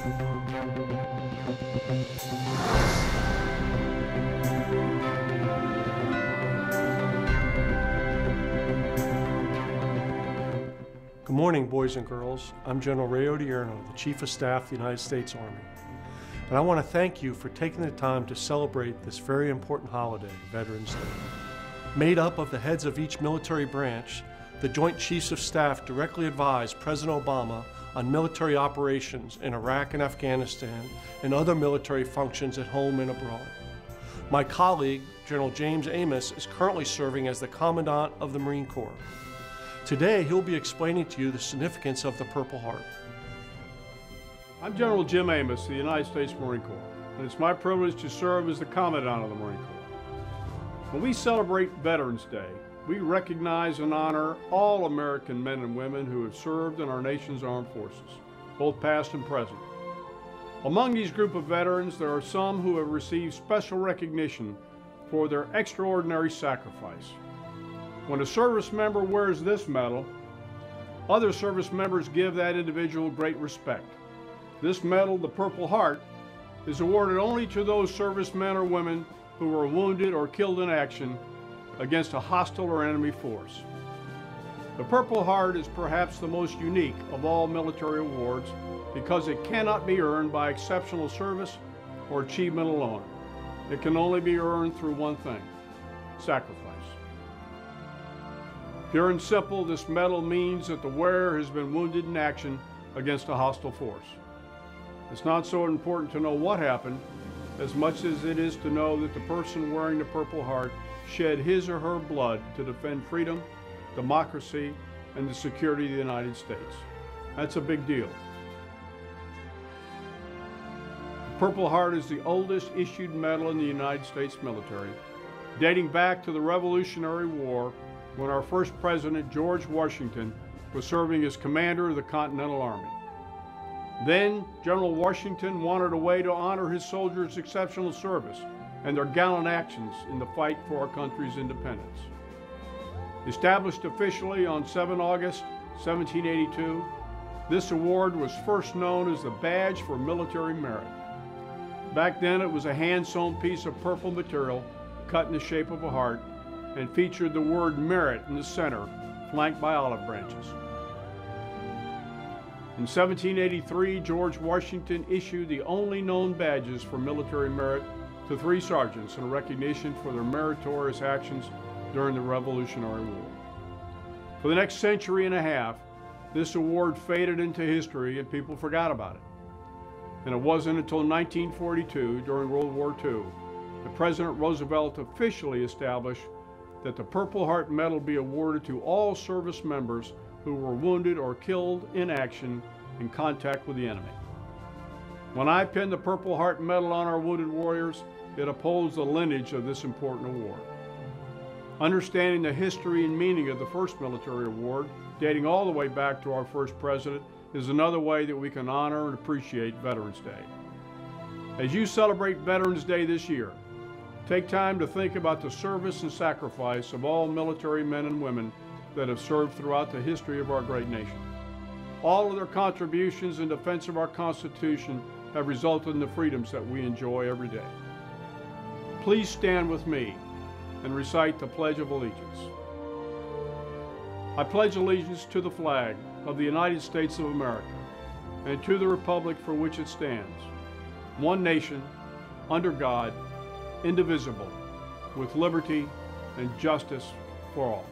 Good morning, boys and girls. I'm General Ray Odierno, the Chief of Staff of the United States Army. And I want to thank you for taking the time to celebrate this very important holiday, Veterans Day. Made up of the heads of each military branch, the Joint Chiefs of Staff directly advised President Obama on military operations in Iraq and Afghanistan and other military functions at home and abroad. My colleague, General James Amos, is currently serving as the Commandant of the Marine Corps. Today, he'll be explaining to you the significance of the Purple Heart. I'm General Jim Amos of the United States Marine Corps, and it's my privilege to serve as the Commandant of the Marine Corps. When we celebrate Veterans Day, we recognize and honor all American men and women who have served in our nation's armed forces, both past and present. Among these group of veterans, there are some who have received special recognition for their extraordinary sacrifice. When a service member wears this medal, other service members give that individual great respect. This medal, the Purple Heart, is awarded only to those servicemen or women who were wounded or killed in action against a hostile or enemy force. The Purple Heart is perhaps the most unique of all military awards because it cannot be earned by exceptional service or achievement alone. It can only be earned through one thing: sacrifice. Pure and simple, this medal means that the wearer has been wounded in action against a hostile force. It's not so important to know what happened as much as it is to know that the person wearing the Purple Heart shed his or her blood to defend freedom, democracy, and the security of the United States. That's a big deal. The Purple Heart is the oldest issued medal in the United States military, dating back to the Revolutionary War, when our first president, George Washington, was serving as commander of the Continental Army. Then, General Washington wanted a way to honor his soldiers' exceptional service and their gallant actions in the fight for our country's independence. Established officially on 7 August 1782, this award was first known as the Badge for Military Merit. Back then, it was a hand-sewn piece of purple material cut in the shape of a heart and featured the word merit in the center, flanked by olive branches. In 1783, George Washington issued the only known badges for military merit to 3 sergeants in recognition for their meritorious actions during the Revolutionary War. For the next century and a half, this award faded into history and people forgot about it. And it wasn't until 1942, during World War II, that President Roosevelt officially established that the Purple Heart Medal be awarded to all service members who were wounded or killed in action in contact with the enemy. When I pin the Purple Heart Medal on our wounded warriors, it upholds the lineage of this important award. Understanding the history and meaning of the first military award, dating all the way back to our first president, is another way that we can honor and appreciate Veterans Day. As you celebrate Veterans Day this year, take time to think about the service and sacrifice of all military men and women that have served throughout the history of our great nation. All of their contributions in defense of our Constitution have resulted in the freedoms that we enjoy every day. Please stand with me and recite the Pledge of Allegiance. I pledge allegiance to the flag of the United States of America and to the republic for which it stands, one nation, under God, indivisible, with liberty and justice for all.